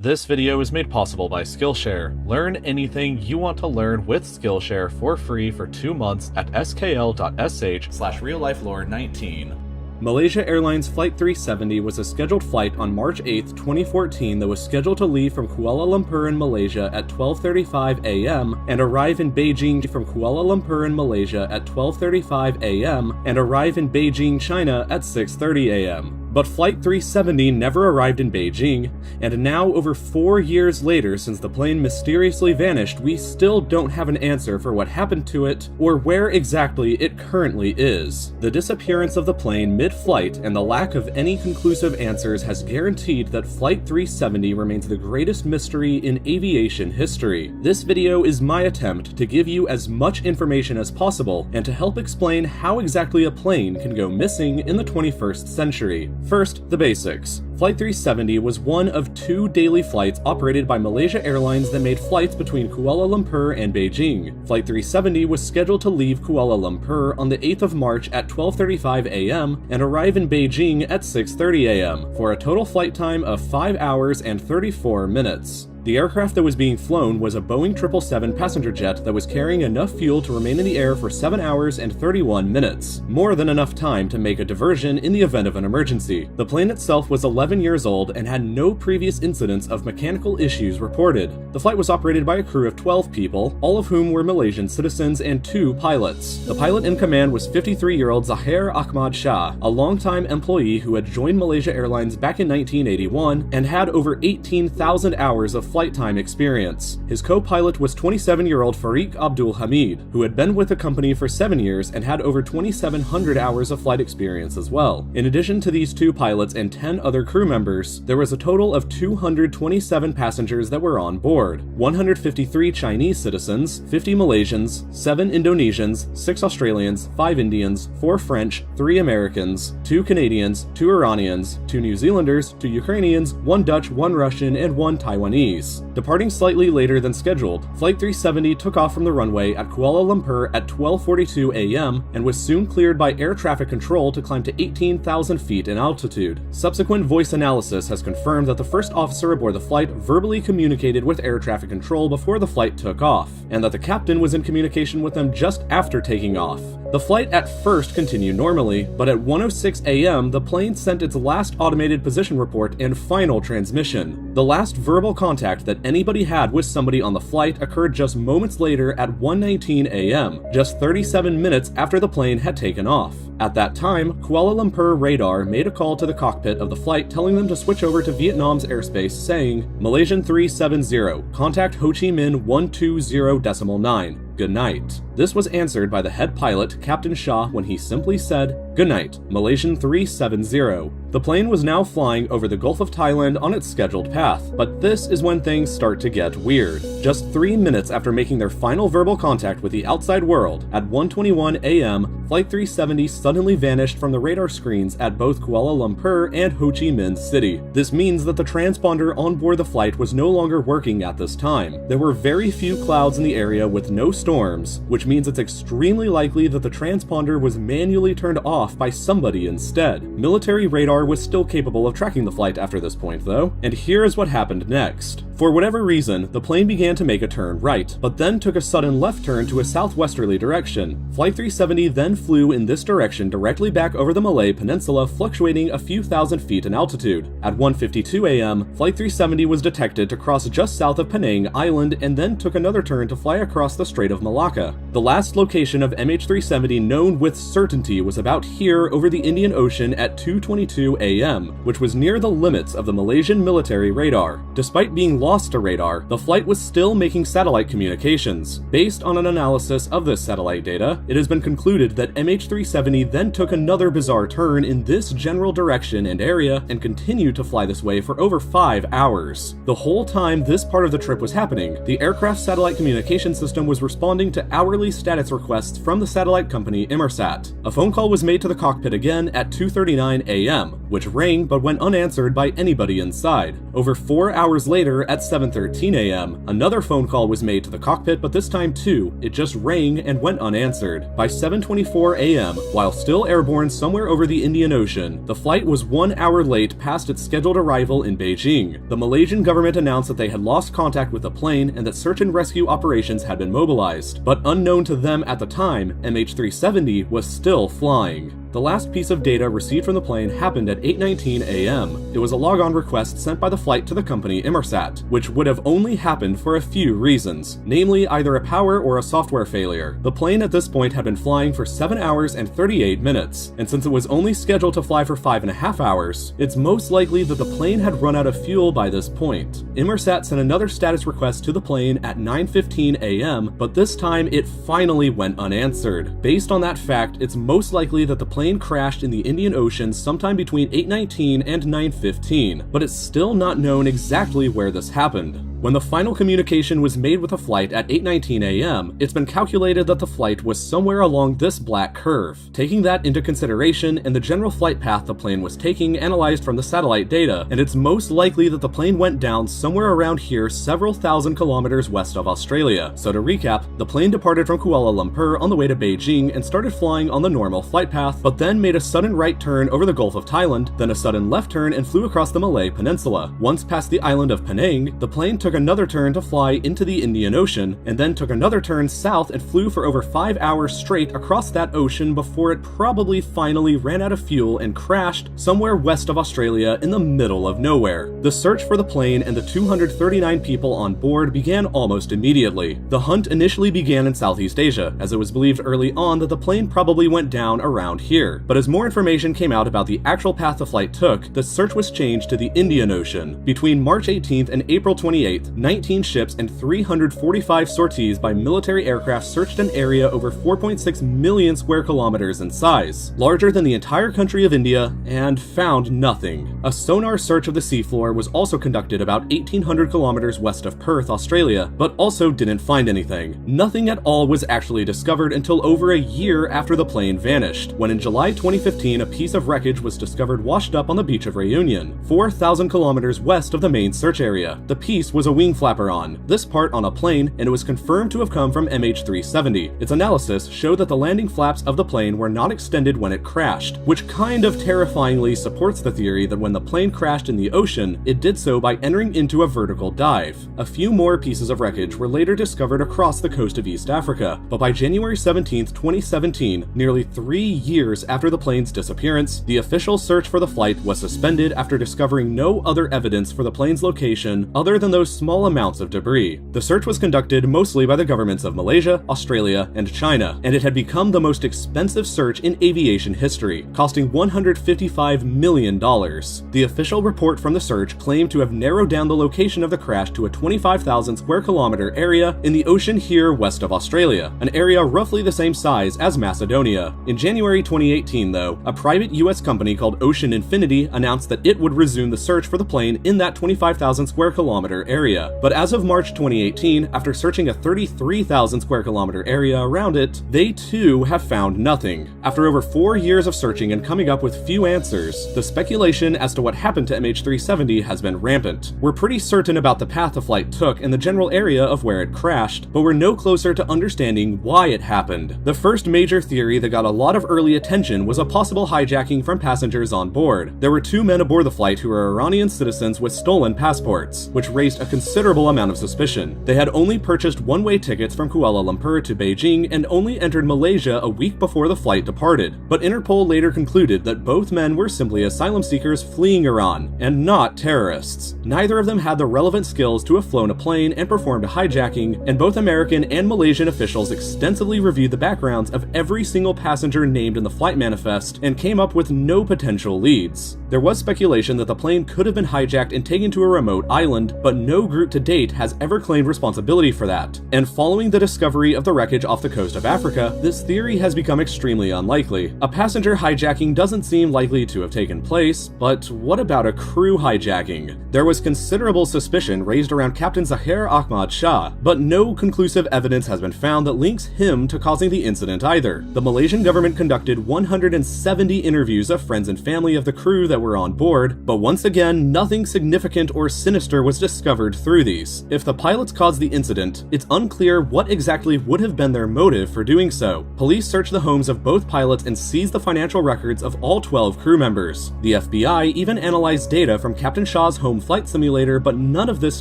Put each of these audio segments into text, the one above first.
This video is made possible by Skillshare. Learn anything you want to learn with Skillshare for free for 2 months at skl.sh/RealLifeLore19. Malaysia Airlines Flight 370 was a scheduled flight on March 8, 2014 that was scheduled to leave from Kuala Lumpur in Malaysia at 12:35 a.m. and arrive in Beijing from Kuala Lumpur in Malaysia at 12:35 a.m. and arrive in Beijing, China at 6:30 a.m. But Flight 370 never arrived in Beijing, and now over 4 years later since the plane mysteriously vanished, we still don't have an answer for what happened to it or where exactly it currently is. The disappearance of the plane mid-flight and the lack of any conclusive answers has guaranteed that Flight 370 remains the greatest mystery in aviation history. This video is my attempt to give you as much information as possible and to help explain how exactly a plane can go missing in the 21st century. First, the basics. Flight 370 was one of 2 daily flights operated by Malaysia Airlines that made flights between Kuala Lumpur and Beijing. Flight 370 was scheduled to leave Kuala Lumpur on the 8th of March at 12:35 a.m. and arrive in Beijing at 6:30 a.m. for a total flight time of 5 hours and 34 minutes. The aircraft that was being flown was a Boeing 777 passenger jet that was carrying enough fuel to remain in the air for 7 hours and 31 minutes, more than enough time to make a diversion in the event of an emergency. The plane itself was 11 years old and had no previous incidents of mechanical issues reported. The flight was operated by a crew of 12 people, all of whom were Malaysian citizens and 2 pilots. The pilot in command was 53-year-old Zahir Ahmad Shah, a longtime employee who had joined Malaysia Airlines back in 1981 and had over 18,000 hours of flight time experience. His co-pilot was 27-year-old Farik Abdul Hamid, who had been with the company for 7 years and had over 2,700 hours of flight experience as well. In addition to these 2 pilots and 10 other crew members, there was a total of 227 passengers that were on board. 153 Chinese citizens, 50 Malaysians, 7 Indonesians, 6 Australians, 5 Indians, 4 French, 3 Americans, 2 Canadians, 2 Iranians, 2 New Zealanders, 2 Ukrainians, 1 Dutch, 1 Russian, and 1 Taiwanese. Departing slightly later than scheduled, Flight 370 took off from the runway at Kuala Lumpur at 12:42 a.m. and was soon cleared by air traffic control to climb to 18,000 feet in altitude. Subsequent voice analysis has confirmed that the first officer aboard the flight verbally communicated with air traffic control before the flight took off, and that the captain was in communication with them just after taking off. The flight at first continued normally, but at 1:06 a.m. the plane sent its last automated position report and final transmission. The last verbal contact that anybody had with somebody on the flight occurred just moments later at 1:19 a.m., just 37 minutes after the plane had taken off. At that time, Kuala Lumpur radar made a call to the cockpit of the flight telling them to switch over to Vietnam's airspace saying, "Malaysian 370, contact Ho Chi Minh 120.9. Good night." This was answered by the head pilot, Captain Shah, when he simply said, "Good night, Malaysian 370. The plane was now flying over the Gulf of Thailand on its scheduled path, but this is when things start to get weird. Just 3 minutes after making their final verbal contact with the outside world, at 1:21 a.m., Flight 370 suddenly vanished from the radar screens at both Kuala Lumpur and Ho Chi Minh City. This means that the transponder on board the flight was no longer working at this time. There were very few clouds in the area with no storms, which means it's extremely likely that the transponder was manually turned off by somebody instead. Military radar was still capable of tracking the flight after this point though, and here is what happened next. For whatever reason, the plane began to make a turn right, but then took a sudden left turn to a southwesterly direction. Flight 370 then flew in this direction directly back over the Malay Peninsula, fluctuating a few thousand feet in altitude. At 1:52 a.m., Flight 370 was detected to cross just south of Penang Island and then took another turn to fly across the Strait of Malacca. The last location of MH370 known with certainty was about here over the Indian Ocean at 2:22 a.m., which was near the limits of the Malaysian military radar. Despite being lost to radar, the flight was still making satellite communications. Based on an analysis of this satellite data, it has been concluded that MH370 then took another bizarre turn in this general direction and area and continued to fly this way for over 5 hours. The whole time this part of the trip was happening, the aircraft's satellite communication system was responding to hourly status requests from the satellite company Inmarsat. A phone call was made to the cockpit again at 2:39 a.m., which rang but went unanswered by anybody inside. Over 4 hours later, at at 7:13 a.m., another phone call was made to the cockpit, but this time too, it just rang and went unanswered. By 7:24 a.m., while still airborne somewhere over the Indian Ocean, the flight was 1 hour late past its scheduled arrival in Beijing. The Malaysian government announced that they had lost contact with the plane and that search and rescue operations had been mobilized, but unknown to them at the time, MH370 was still flying. The last piece of data received from the plane happened at 8:19 a.m. It was a logon request sent by the flight to the company Inmarsat, which would have only happened for a few reasons, namely either a power or a software failure. The plane at this point had been flying for 7 hours and 38 minutes, and since it was only scheduled to fly for 5.5 hours, it's most likely that the plane had run out of fuel by this point. Inmarsat sent another status request to the plane at 9:15 a.m., but this time it finally went unanswered. Based on that fact, it's most likely that the plane crashed in the Indian Ocean sometime between 8:19 and 9:15, but it's still not known exactly where this happened. When the final communication was made with the flight at 8:19 a.m., it's been calculated that the flight was somewhere along this black curve. Taking that into consideration and the general flight path the plane was taking analyzed from the satellite data, and it's most likely that the plane went down somewhere around here several thousand kilometers west of Australia. So to recap, the plane departed from Kuala Lumpur on the way to Beijing and started flying on the normal flight path, but then made a sudden right turn over the Gulf of Thailand, then a sudden left turn and flew across the Malay Peninsula. Once past the island of Penang, the plane took another turn to fly into the Indian Ocean, and then took another turn south and flew for over 5 hours straight across that ocean before it probably finally ran out of fuel and crashed somewhere west of Australia in the middle of nowhere. The search for the plane and the 239 people on board began almost immediately. The hunt initially began in Southeast Asia, as it was believed early on that the plane probably went down around here. But as more information came out about the actual path the flight took, the search was changed to the Indian Ocean. Between March 18th and April 28th, 19 ships and 345 sorties by military aircraft searched an area over 4.6 million square kilometers in size, larger than the entire country of India, and found nothing. A sonar search of the seafloor was also conducted about 1,800 kilometers west of Perth, Australia, but also didn't find anything. Nothing at all was actually discovered until over a year after the plane vanished, when in July 2015 a piece of wreckage was discovered washed up on the beach of Reunion, 4,000 kilometers west of the main search area. The piece was a wing flapper on, this part on a plane, and it was confirmed to have come from MH370. Its analysis showed that the landing flaps of the plane were not extended when it crashed, which kind of terrifyingly supports the theory that when the plane crashed in the ocean, it did so by entering into a vertical dive. A few more pieces of wreckage were later discovered across the coast of East Africa, but by January 17, 2017, nearly 3 years after the plane's disappearance, the official search for the flight was suspended after discovering no other evidence for the plane's location other than those small amounts of debris. The search was conducted mostly by the governments of Malaysia, Australia, and China, and it had become the most expensive search in aviation history, costing $155 million. The official report from the search claimed to have narrowed down the location of the crash to a 25,000 square kilometer area in the ocean here west of Australia, an area roughly the same size as Macedonia. In January 2018, though, a private US company called Ocean Infinity announced that it would resume the search for the plane in that 25,000 square kilometer area. But as of March 2018, after searching a 33,000 square kilometer area around it, they too have found nothing. After over 4 years of searching and coming up with few answers, the speculation as to what happened to MH370 has been rampant. We're pretty certain about the path the flight took and the general area of where it crashed, but we're no closer to understanding why it happened. The first major theory that got a lot of early attention was a possible hijacking from passengers on board. There were 2 men aboard the flight who were Iranian citizens with stolen passports, which raised a considerable amount of suspicion. They had only purchased one-way tickets from Kuala Lumpur to Beijing and only entered Malaysia a week before the flight departed. But Interpol later concluded that both men were simply asylum seekers fleeing Iran, and not terrorists. Neither of them had the relevant skills to have flown a plane and performed a hijacking, and both American and Malaysian officials extensively reviewed the backgrounds of every single passenger named in the flight manifest and came up with no potential leads. There was speculation that the plane could have been hijacked and taken to a remote island, but no group to date has ever claimed responsibility for that. And following the discovery of the wreckage off the coast of Africa, this theory has become extremely unlikely. A passenger hijacking doesn't seem likely to have taken place, but what about a crew hijacking? There was considerable suspicion raised around Captain Zahir Ahmad Shah, but no conclusive evidence has been found that links him to causing the incident either. The Malaysian government conducted 170 interviews of friends and family of the crew that were on board, but once again, nothing significant or sinister was discovered through these. If the pilots caused the incident, it's unclear what exactly would have been their motive for doing so. Police searched the homes of both pilots and seized the financial records of all 12 crew members. The FBI even analyzed data from Captain Shaw's home flight simulator, but none of this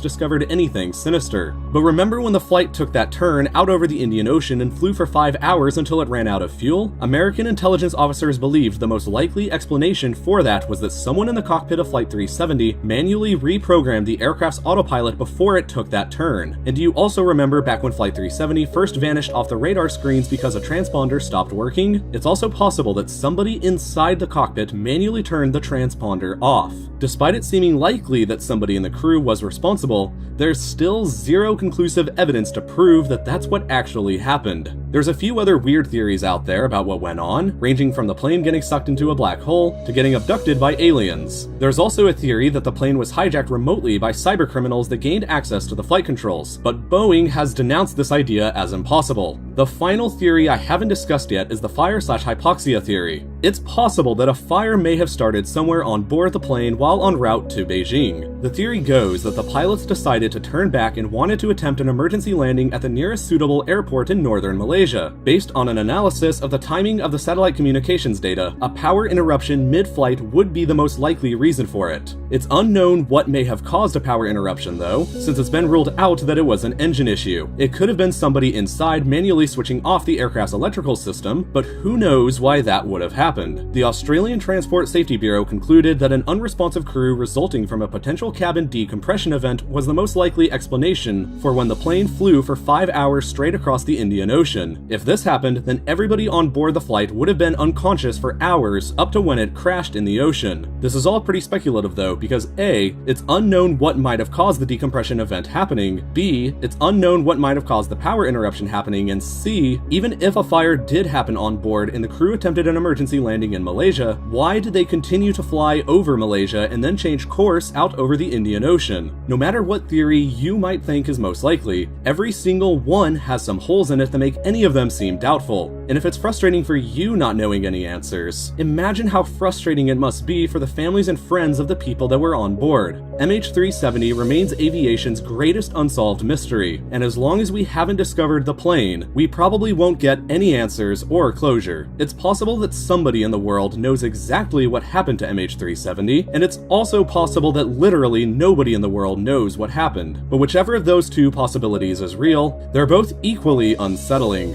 discovered anything sinister. But remember when the flight took that turn out over the Indian Ocean and flew for 5 hours until it ran out of fuel? American intelligence officers believed the most likely explanation for that was that someone in the cockpit of Flight 370 manually reprogrammed the aircraft's autopilot before it took that turn. And do you also remember back when Flight 370 first vanished off the radar screens because a transponder stopped working? It's also possible that somebody inside the cockpit manually turned the transponder off. Despite it seeming likely that somebody in the crew was responsible, there's still zero conclusive evidence to prove that that's what actually happened. There's a few other weird theories out there about what went on, ranging from the plane getting sucked into a black hole to getting abducted by aliens. There's also a theory that the plane was hijacked remotely by cybercriminals that gained access to the flight controls, but Boeing has denounced this idea as impossible. The final theory I haven't discussed yet is the fire/hypoxia theory. It's possible that a fire may have started somewhere on board the plane while en route to Beijing. The theory goes that the pilots decided to turn back and wanted to attempt an emergency landing at the nearest suitable airport in northern Malaysia. Based on an analysis of the timing of the satellite communications data, a power interruption mid-flight would be the most likely reason for it. It's unknown what may have caused a power interruption though, since it's been ruled out that it was an engine issue. It could have been somebody inside manually switching off the aircraft's electrical system, but who knows why that would have happened. The Australian Transport Safety Bureau concluded that an unresponsive crew resulting from a potential cabin decompression event was the most likely explanation for when the plane flew for 5 hours straight across the Indian Ocean. If this happened, then everybody on board the flight would have been unconscious for hours up to when it crashed in the ocean. This is all pretty speculative though, because A, it's unknown what might have caused the decompression event happening, B, it's unknown what might have caused the power interruption happening, and C, even if a fire did happen on board and the crew attempted an emergency landing in Malaysia, why did they continue to fly over Malaysia and then change course out over the Indian Ocean? No matter what theory you might think is most likely, every single one has some holes in it that make any of them seem doubtful. And if it's frustrating for you not knowing any answers, imagine how frustrating it must be for the families and friends of the people that were on board. MH370 remains aviation's greatest unsolved mystery, and as long as we haven't discovered the plane, we probably won't get any answers or closure. It's possible that somebody in the world knows exactly what happened to MH370, and it's also possible that literally nobody in the world knows what happened. But whichever of those two possibilities is real, they're both equally unsettling.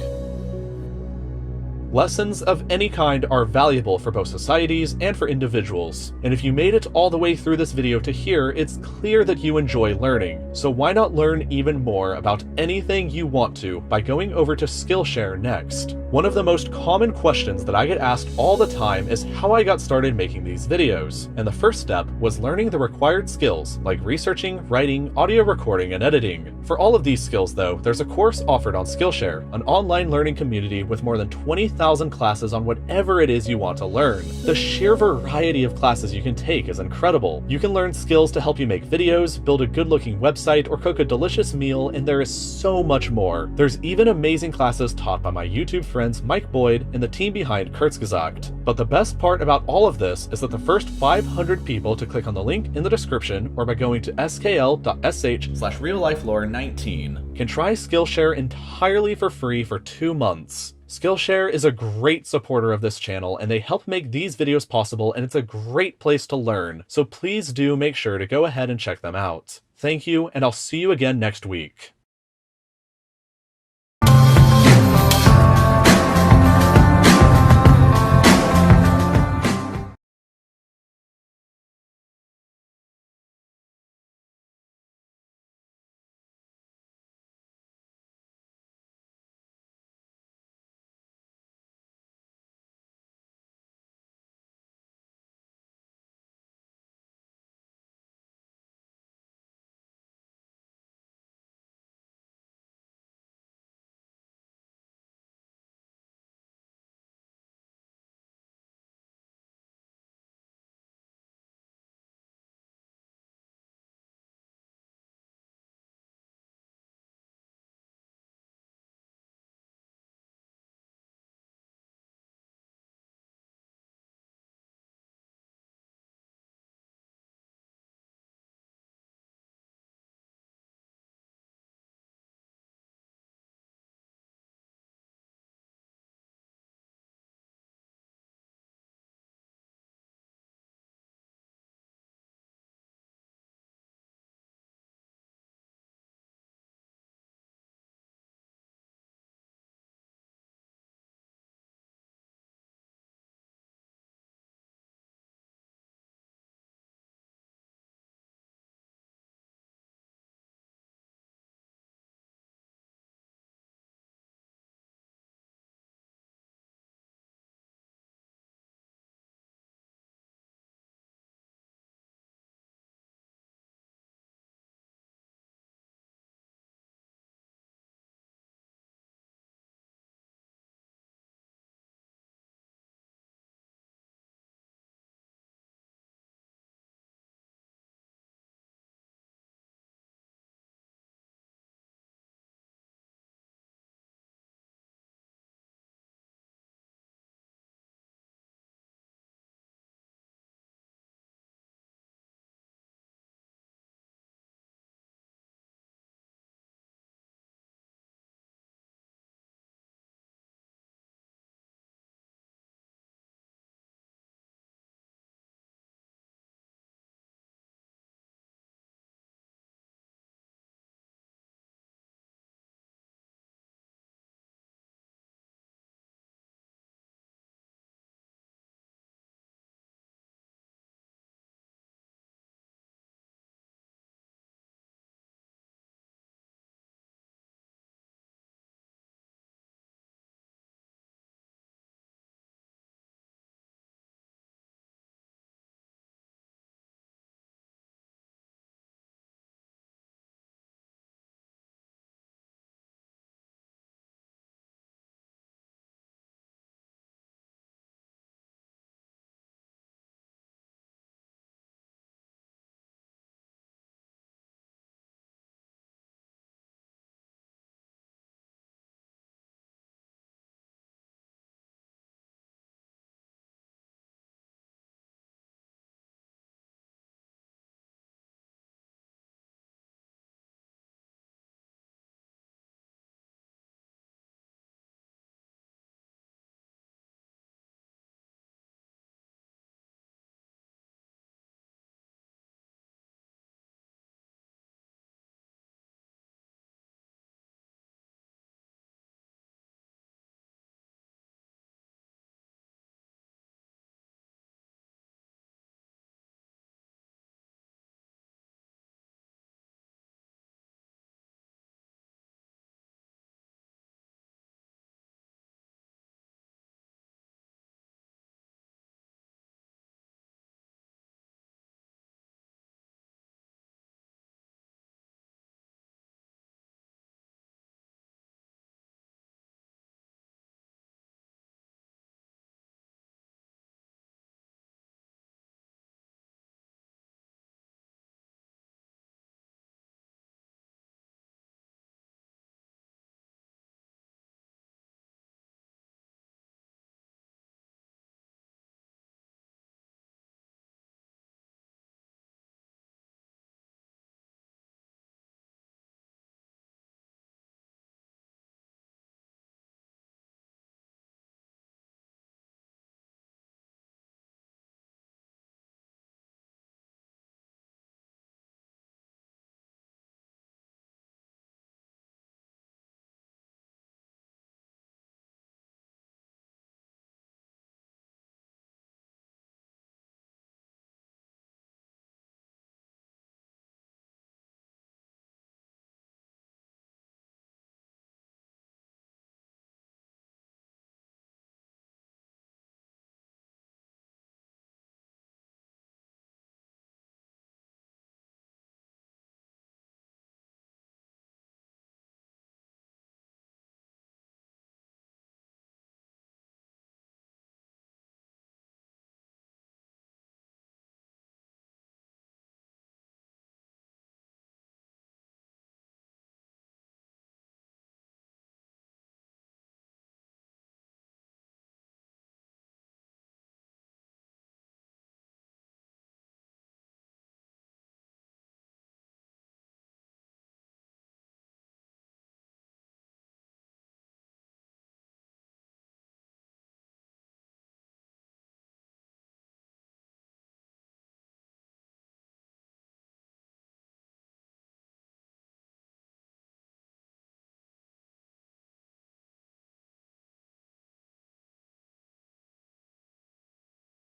Lessons of any kind are valuable for both societies and for individuals, and if you made it all the way through this video to here, it's clear that you enjoy learning. So why not learn even more about anything you want to by going over to Skillshare next? One of the most common questions that I get asked all the time is how I got started making these videos, and the first step was learning the required skills like researching, writing, audio recording, and editing. For all of these skills though, there's a course offered on Skillshare, an online learning community with more than 20,000 classes on whatever it is you want to learn. The sheer variety of classes you can take is incredible. You can learn skills to help you make videos, build a good-looking website, or cook a delicious meal, and there is so much more. There's even amazing classes taught by my YouTube friends Mike Boyd and the team behind Kurzgesagt. But the best part about all of this is that the first 500 people to click on the link in the description or by going to skl.sh/RealLifeLore19 can try Skillshare entirely for free for 2 months. Skillshare is a great supporter of this channel, and they help make these videos possible, and it's a great place to learn, so please do make sure to go ahead and check them out. Thank you, and I'll see you again next week.